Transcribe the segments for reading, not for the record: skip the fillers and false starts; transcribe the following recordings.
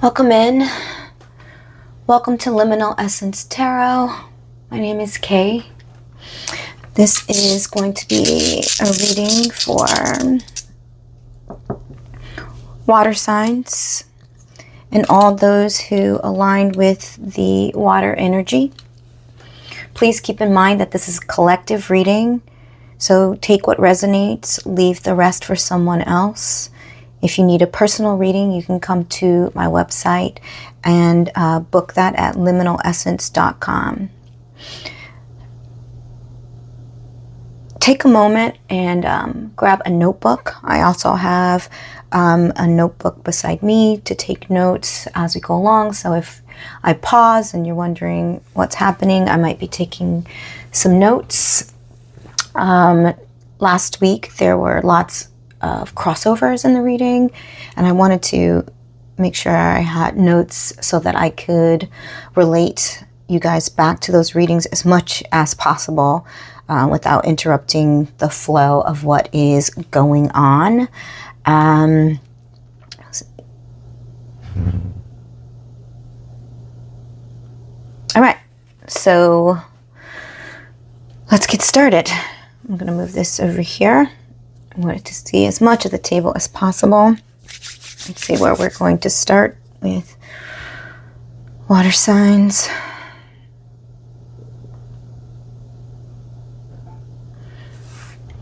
Welcome in. Welcome to Liminal Essence Tarot. My name is Kay. This is going to be a reading for water signs and all those who align with the water energy. Please keep in mind that this is a collective reading, so take what resonates, leave the rest for someone else. If you need a personal reading, you can come to my website and book that at liminalessence.com. Take a moment and grab a notebook. I also have a notebook beside me to take notes as we go along. So if I pause and you're wondering what's happening, I might be taking some notes. Last week there were lots of crossovers in the reading, and I wanted to make sure I had notes so that I could relate you guys back to those readings as much as possible without interrupting the flow of what is going on. All right, so let's get started. I'm going to move this over here. I wanted to see as much of the table as possible. Let's see where we're going to start with water signs.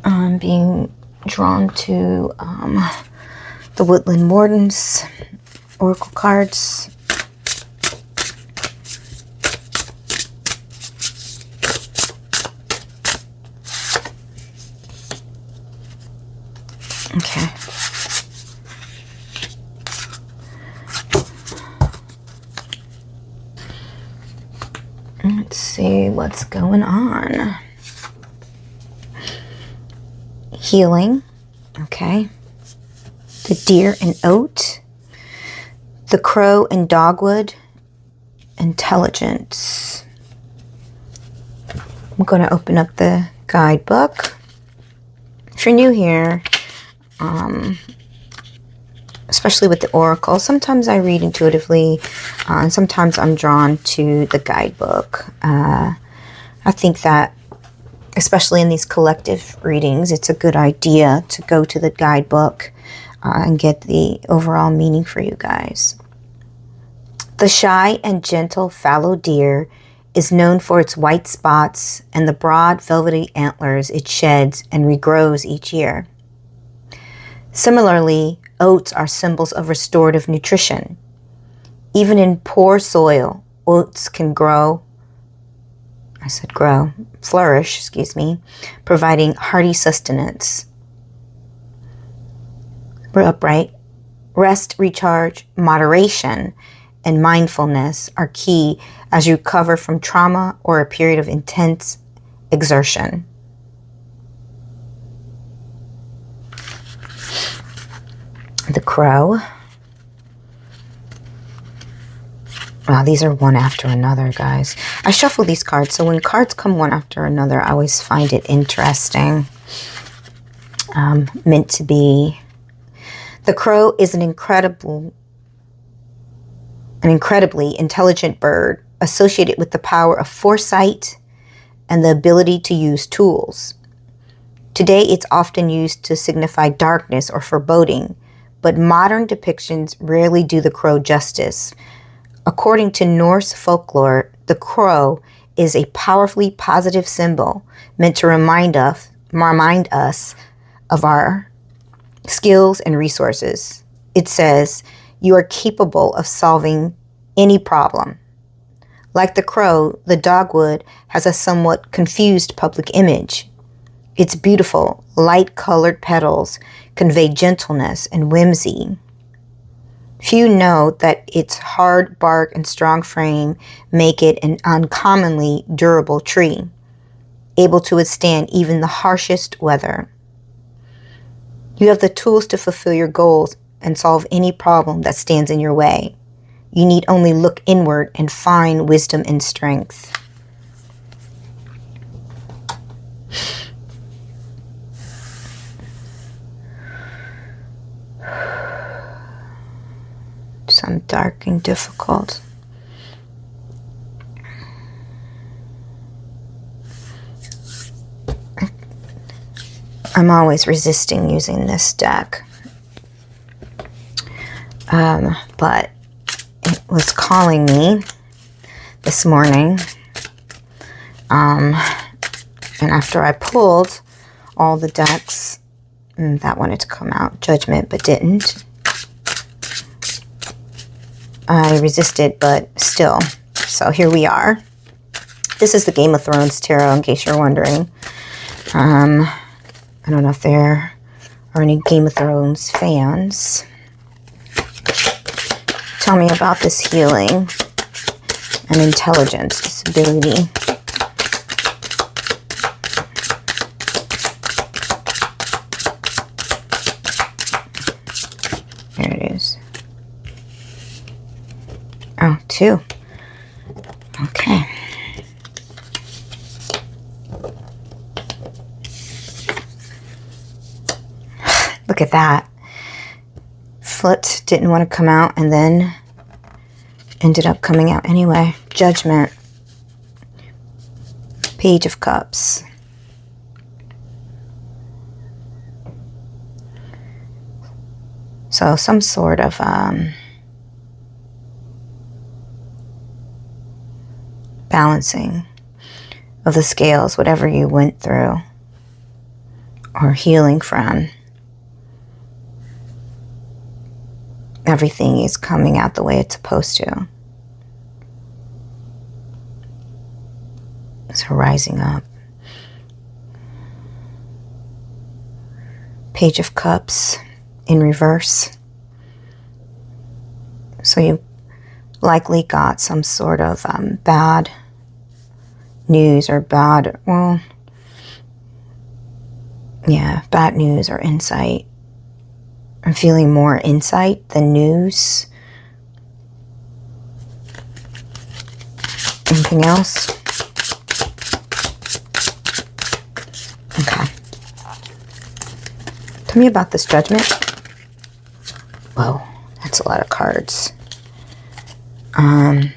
I'm being drawn to the Woodland Warden's oracle cards. Okay. Let's see what's going on. Healing. Okay. The deer and oat. The crow and dogwood. Intelligence. I'm going to open up the guidebook. If you're new here, especially with the oracle, sometimes I read intuitively, and sometimes I'm drawn to the guidebook. I think that, especially in these collective readings, it's a good idea to go to the guidebook and get the overall meaning for you guys. The shy and gentle fallow deer is known for its white spots and the broad velvety antlers it sheds and regrows each year. Similarly, oats are symbols of restorative nutrition. Even in poor soil, oats can flourish, providing hearty sustenance. We're upright. Rest, recharge, moderation, and mindfulness are key as you recover from trauma or a period of intense exertion. The crow. Wow, these are one after another, guys. I shuffle these cards, so when cards come one after another, I always find it interesting. Meant to be. The crow is an incredibly intelligent bird associated with the power of foresight and the ability to use tools. Today, it's often used to signify darkness or foreboding, but modern depictions rarely do the crow justice. According to Norse folklore, the crow is a powerfully positive symbol meant to remind us of our skills and resources. It says, "You are capable of solving any problem." Like the crow, the dogwood has a somewhat confused public image. Its beautiful, light-colored petals convey gentleness and whimsy. Few know that its hard bark and strong frame make it an uncommonly durable tree, able to withstand even the harshest weather. You have the tools to fulfill your goals and solve any problem that stands in your way. You need only look inward and find wisdom and strength. dark and difficult. I'm always resisting using this deck. But it was calling me this morning. And after I pulled all the decks, that wanted to come out, Judgment, but didn't. I resisted, but still. So here we are. This is the Game of Thrones tarot, in case you're wondering. I don't know if there are any Game of Thrones fans. Tell me about this healing and intelligence, this ability. There it is. Oh, 2. Okay. Look at that. Foot didn't want to come out and then ended up coming out anyway. Judgment. Page of Cups. So some sort of balancing of the scales, whatever you went through or healing from. Everything is coming out the way it's supposed to. So rising up. Page of Cups in reverse. So you likely got some sort of bad news or bad news or insight. I'm feeling more insight than news. Anything else? Okay. Tell me about this Judgment. Whoa, that's a lot of cards. I'm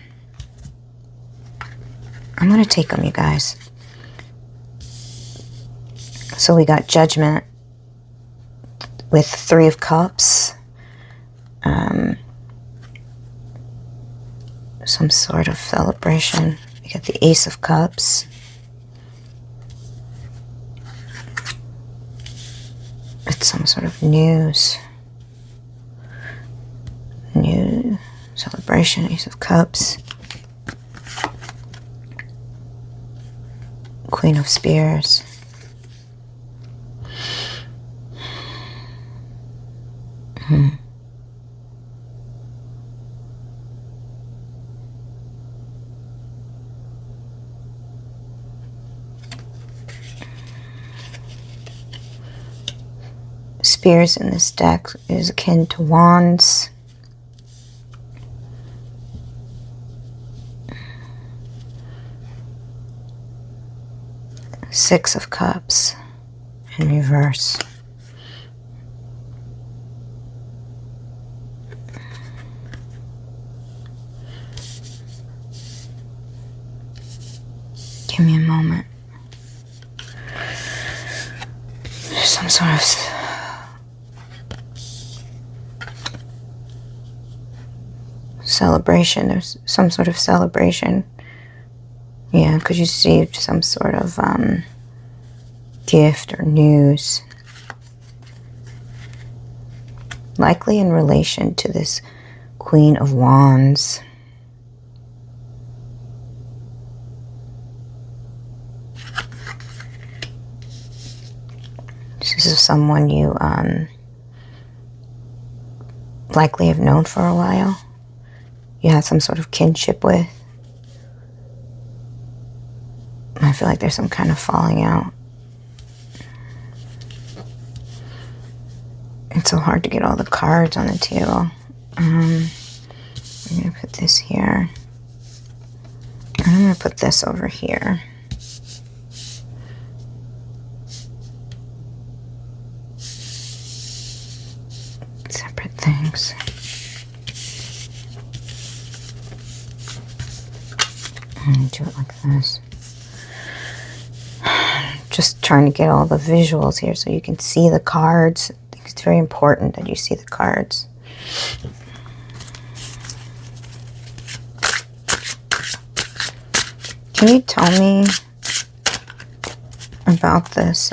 going to take them, you guys. So we got Judgment with 3 of Cups. Some sort of celebration. We got the Ace of Cups. It's some sort of news. New celebration, Ace of Cups. Queen of Spears. Spears in this deck is akin to wands. Six of Cups in reverse. Give me a moment. Some sort of celebration. There's some sort of celebration. Yeah, because you received some sort of gift or news. Likely in relation to this Queen of Wands. This is someone you likely have known for a while. You had some sort of kinship with. I feel like there's some kind of falling out. It's so hard to get all the cards on the table. I'm going to put this here. I'm going to put this over here. Separate things. Do it like this. Just trying to get all the visuals here so you can see the cards. I think it's very important that you see the cards. Can you tell me about this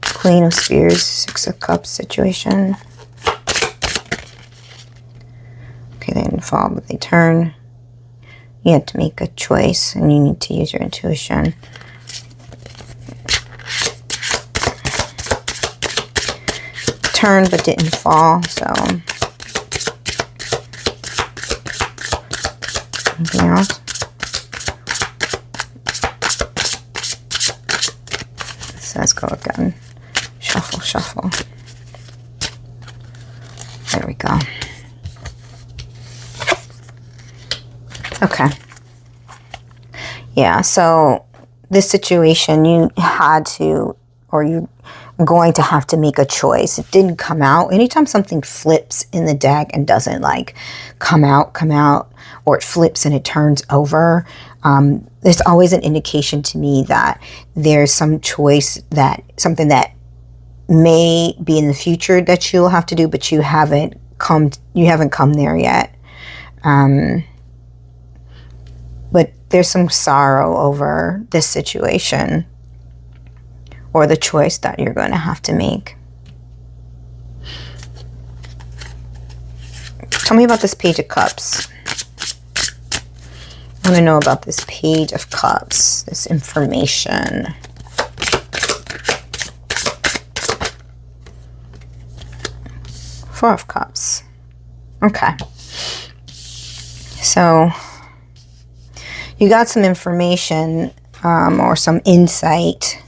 Queen of Spears, Six of Cups situation? Okay, they didn't fall, but they turn. You have to make a choice, and you need to use your intuition. Turned, but didn't fall, so. Anything else? Let's go again. Shuffle, shuffle. There we go. Okay. Yeah, so this situation, you had to, or you're going to have to make a choice. It didn't come out. Anytime something flips in the deck and doesn't like come out, or it flips and it turns over, there's always an indication to me that there's some choice, that something that may be in the future that you'll have to do, but you haven't come there yet. But there's some sorrow over this situation or the choice that you're going to have to make. Tell me about this Page of Cups. I want to know about this Page of Cups, this information. Four of Cups. Okay. So you got some information or some insight.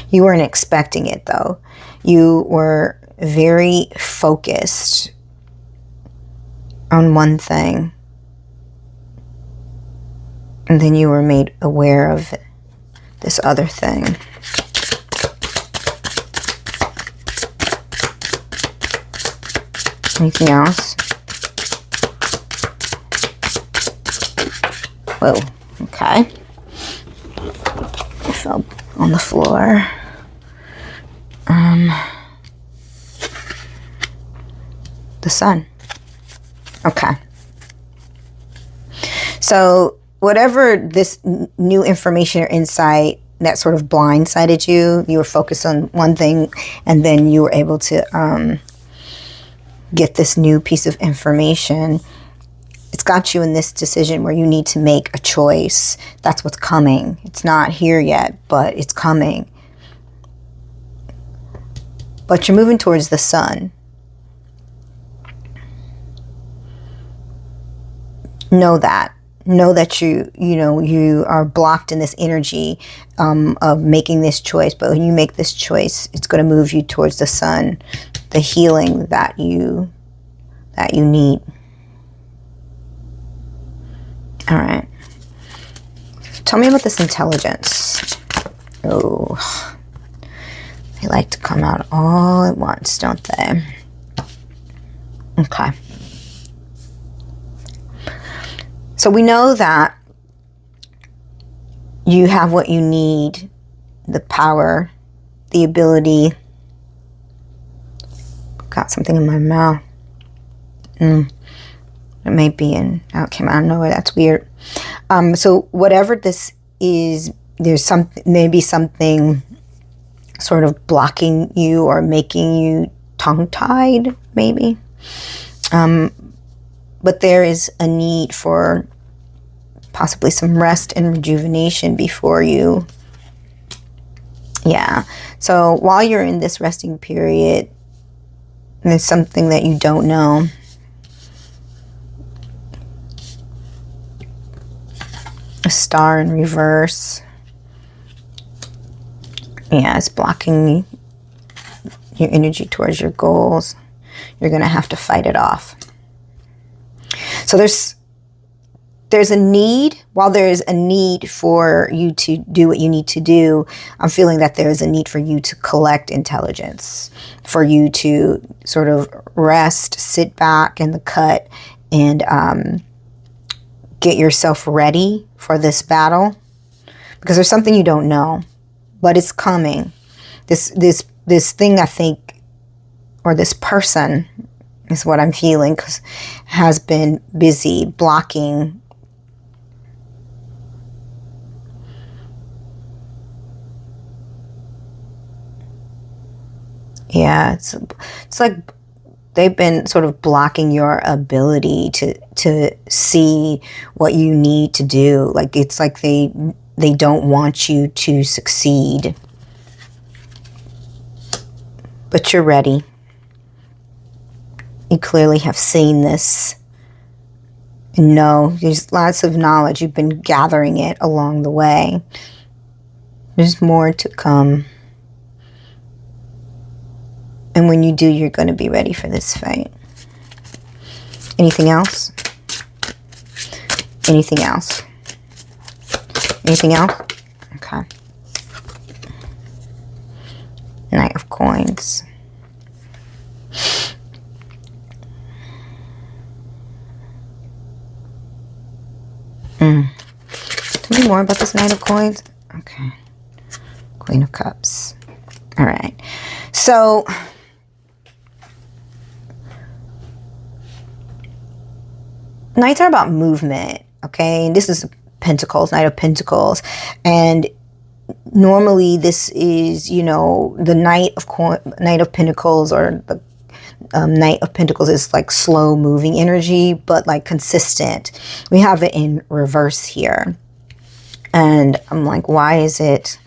You weren't expecting it, though. You were very focused on one thing. And then you were made aware of this other thing. Anything else? Whoa, okay. I fell on the floor. The sun. Okay. So whatever this new information or insight that sort of blindsided you, you were focused on one thing, and then you were able to get this new piece of information. It's got you in this decision where you need to make a choice. That's what's coming. It's not here yet, but it's coming. But you're moving towards the sun. Know that. Know that you are blocked in this energy of making this choice. But when you make this choice, it's going to move you towards the sun, the healing that you need. All right. Tell me about this intelligence. Oh, they like to come out all at once, don't they? Okay. So we know that you have what you need, the power, the ability. Got something in my mouth. It may be in, oh, it came out of nowhere. That's weird. So whatever this is, there's something, maybe something sort of blocking you or making you tongue-tied, maybe. But there is a need for possibly some rest and rejuvenation before you. Yeah. So while you're in this resting period, there's something that you don't know. A star in reverse. Yeah, it's blocking your energy towards your goals. You're going to have to fight it off. So there's a need, while there is a need for you to do what you need to do, I'm feeling that there is a need for you to collect intelligence, for you to sort of rest, sit back in the cut, and get yourself ready for this battle, because there's something you don't know, but it's coming. This thing, I think, or this person is what I'm feeling, because has been busy blocking it's like they've been sort of blocking your ability to see what you need to do. Like it's like they don't want you to succeed. But you're ready. You clearly have seen this. And know there's lots of knowledge. You've been gathering it along the way. There's more to come. And when you do, you're going to be ready for this fight. Anything else? Anything else? Anything else? Okay. Knight of Coins. Tell me more about this Knight of Coins. Okay. Queen of Cups. All right. So Knights are about movement, okay? And this is Pentacles, Knight of Pentacles. And normally this is, you know, the Knight of Pentacles, or the Knight of Pentacles is like slow moving energy, but like consistent. We have it in reverse here. And I'm like, why is it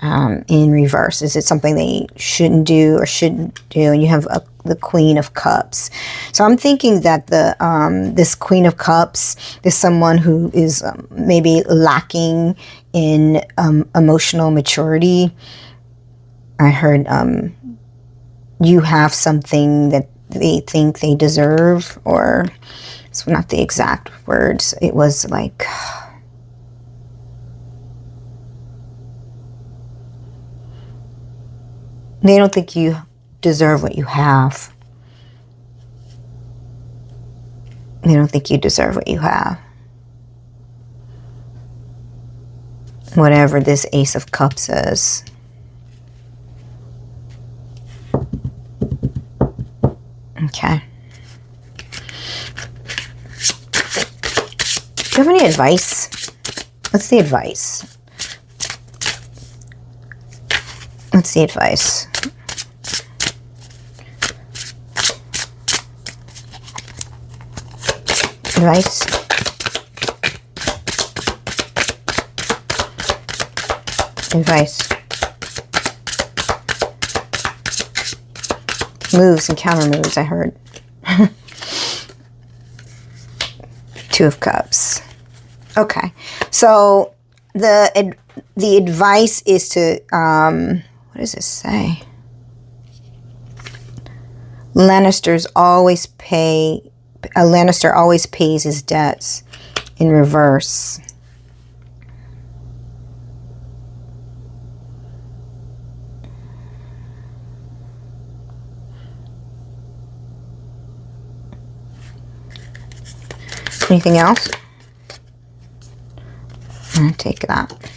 in reverse? Is it something they shouldn't do or shouldn't do? And you have the Queen of Cups. So I'm thinking that this Queen of Cups is someone who is maybe lacking in emotional maturity. I heard you have something that they think they deserve, or it's not the exact words. It was like, they don't think you deserve what you have. They don't think you deserve what you have. Whatever this Ace of Cups is. Okay. Do you have any advice? What's the advice? What's the advice? Advice? Advice. Moves and counter moves, I heard. Two of Cups. Okay. So the advice is to what does this say? Lannister always pays his debts in reverse. Anything else? I'm gonna take that.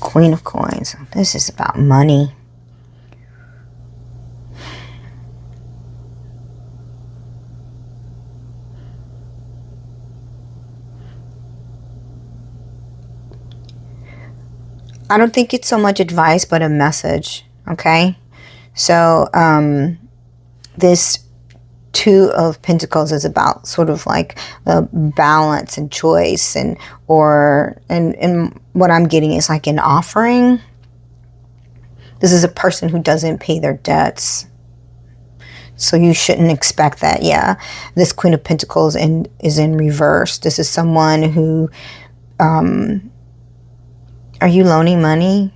Queen of Coins. This is about money. I don't think it's so much advice, but a message. Okay. So, this Two of Pentacles is about sort of like balance and choice, and what I'm getting is like an offering. This is a person who doesn't pay their debts, so you shouldn't expect that. Yeah, this Queen of Pentacles is in reverse. This is someone who, are you loaning money?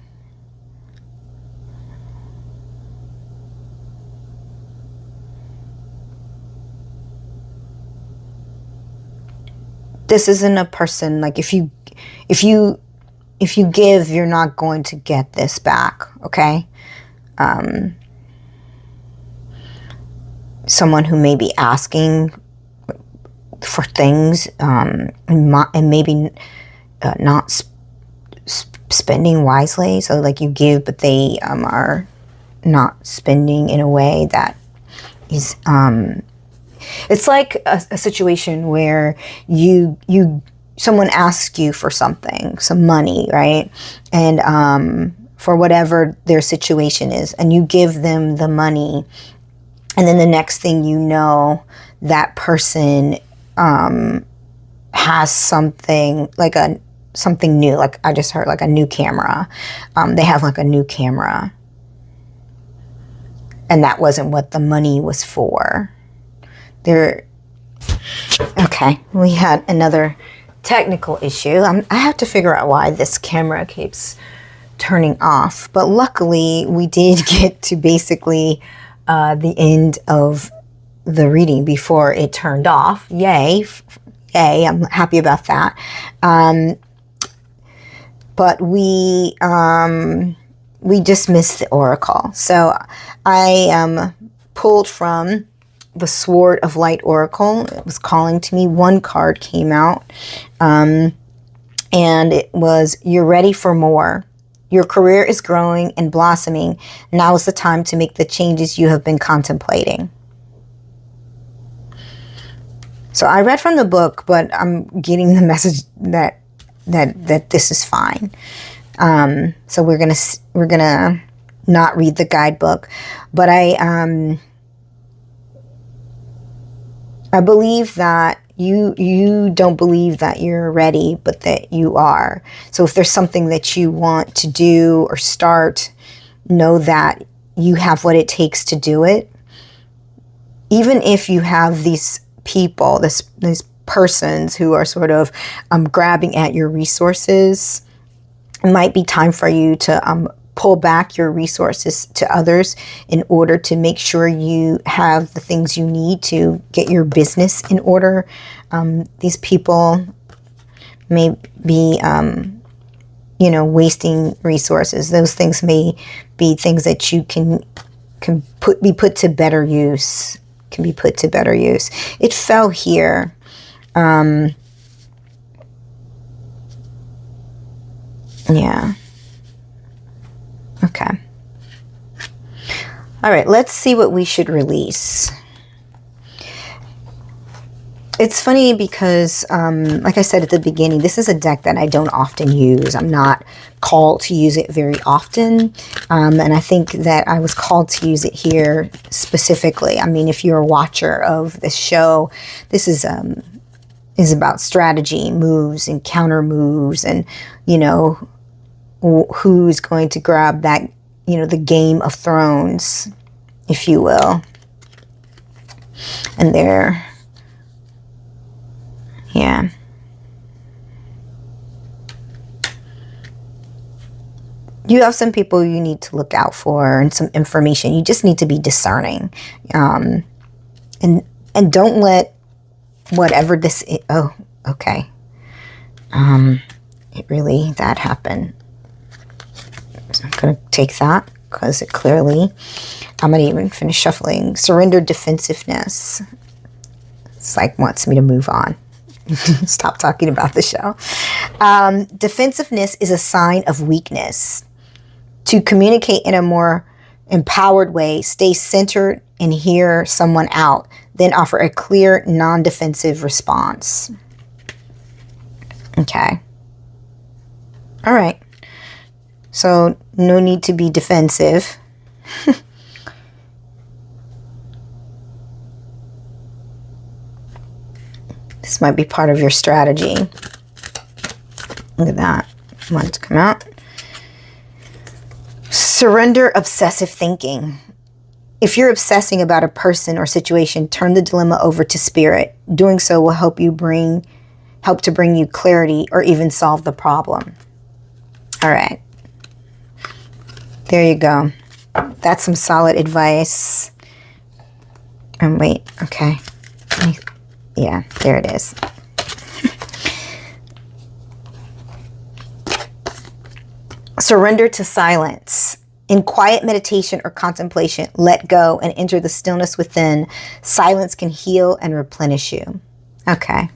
This isn't a person, like if you give, you're not going to get this back, okay? Someone who may be asking for things, and maybe not spending wisely. So like you give, but they are not spending in a way that is, it's like a situation where someone asks you for something, some money, right? And for whatever their situation is, and you give them the money, and then the next thing you know, that person has something like something new. Like I just heard, like a new camera. They have like a new camera, and that wasn't what the money was for. Okay, we had another technical issue. I have to figure out why this camera keeps turning off, but luckily we did get to basically the end of the reading before it turned off. Yay, I'm happy about that. But we just missed the oracle. So I pulled from the Sword of Light Oracle. It was calling to me. One card came out, and it was, "You're ready for more. Your career is growing and blossoming. Now is the time to make the changes you have been contemplating." So I read from the book, but I'm getting the message that this is fine. So we're gonna not read the guidebook, but I believe that you don't believe that you're ready, but that you are. So if there's something that you want to do or start, know that you have what it takes to do it. Even if you have these people, these persons who are sort of grabbing at your resources, it might be time for you to pull back your resources to others in order to make sure you have the things you need to get your business in order. These people may be, wasting resources. Those things may be things that you can be put to better use. Can be put to better use. It fell here. Yeah. Okay. All right, let's see what we should release. It's funny because, like I said at the beginning, this is a deck that I don't often use. I'm not called to use it very often. And I think that I was called to use it here specifically. I mean, if you're a watcher of the show, this is about strategy, moves, and counter moves, and, who's going to grab that, the Game of Thrones, if you will. And there, yeah. You have some people you need to look out for and some information. You just need to be discerning. And don't let whatever this is, oh, okay. That happened. So I'm going to take that because it clearly, I'm going to even finish shuffling. Surrender defensiveness. It's like wants me to move on. Stop talking about the show. Defensiveness is a sign of weakness. To communicate in a more empowered way, stay centered and hear someone out. Then offer a clear, non-defensive response. Okay. All right. So no need to be defensive. This might be part of your strategy. Look at that. I want it to come out. Surrender obsessive thinking. If you're obsessing about a person or situation, turn the dilemma over to spirit. Doing so will help to bring you clarity or even solve the problem. All right. There you go. That's some solid advice. And wait, okay. Yeah, there it is. Surrender to silence. In quiet meditation or contemplation, let go and enter the stillness within. Silence can heal and replenish you. Okay.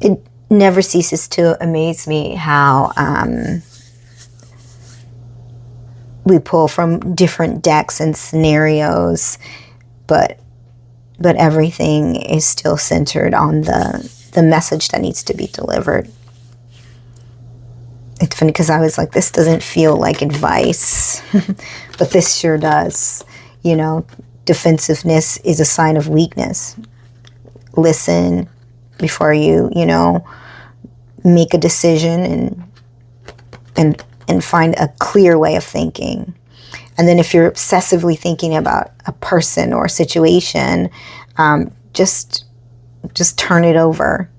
It never ceases to amaze me how we pull from different decks and scenarios, but everything is still centered on the message that needs to be delivered. It's funny because I was like, this doesn't feel like advice, but this sure does. You know, defensiveness is a sign of weakness. Listen before you, make a decision and find a clear way of thinking. And then if you're obsessively thinking about a person or a situation, just turn it over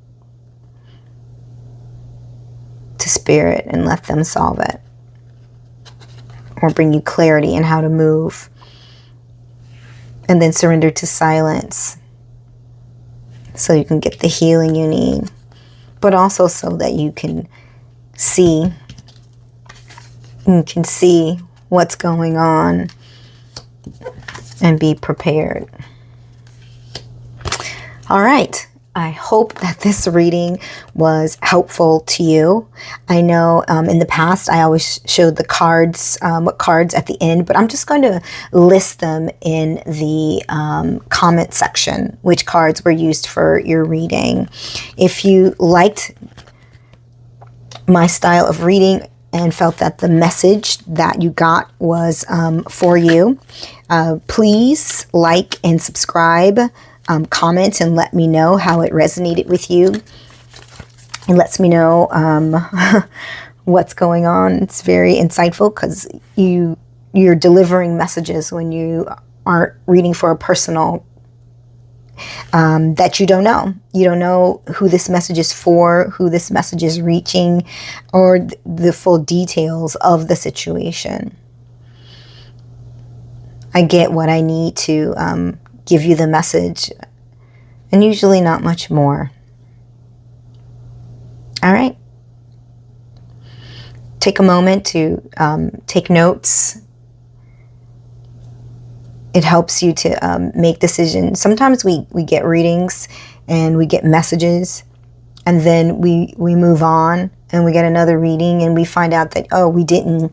to spirit and let them solve it, or bring you clarity in how to move. And then surrender to silence so you can get the healing you need, but also so that you can see what's going on and be prepared. All right. I hope that this reading was helpful to you. I know in the past I always showed the cards, what cards at the end, but I'm just going to list them in the comment section, which cards were used for your reading. If you liked my style of reading and felt that the message that you got was for you, please like and subscribe. Comment and let me know how it resonated with you. It lets me know what's going on. It's very insightful because you're delivering messages when you aren't reading for a personal that you don't know. You don't know who this message is for, who this message is reaching, or the full details of the situation. I get what I need to give you the message, and usually not much more. All right. Take a moment to take notes. It helps you to make decisions. Sometimes we get readings and we get messages, and then we move on and we get another reading and we find out that, oh, we didn't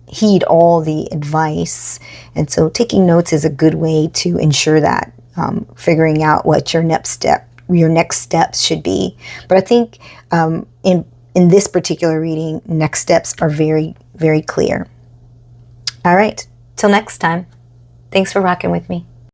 heed all the advice. And so taking notes is a good way to ensure that, figuring out what your next steps should be. But I think in this particular reading, next steps are very, very clear. All right, till next time. Thanks for rocking with me.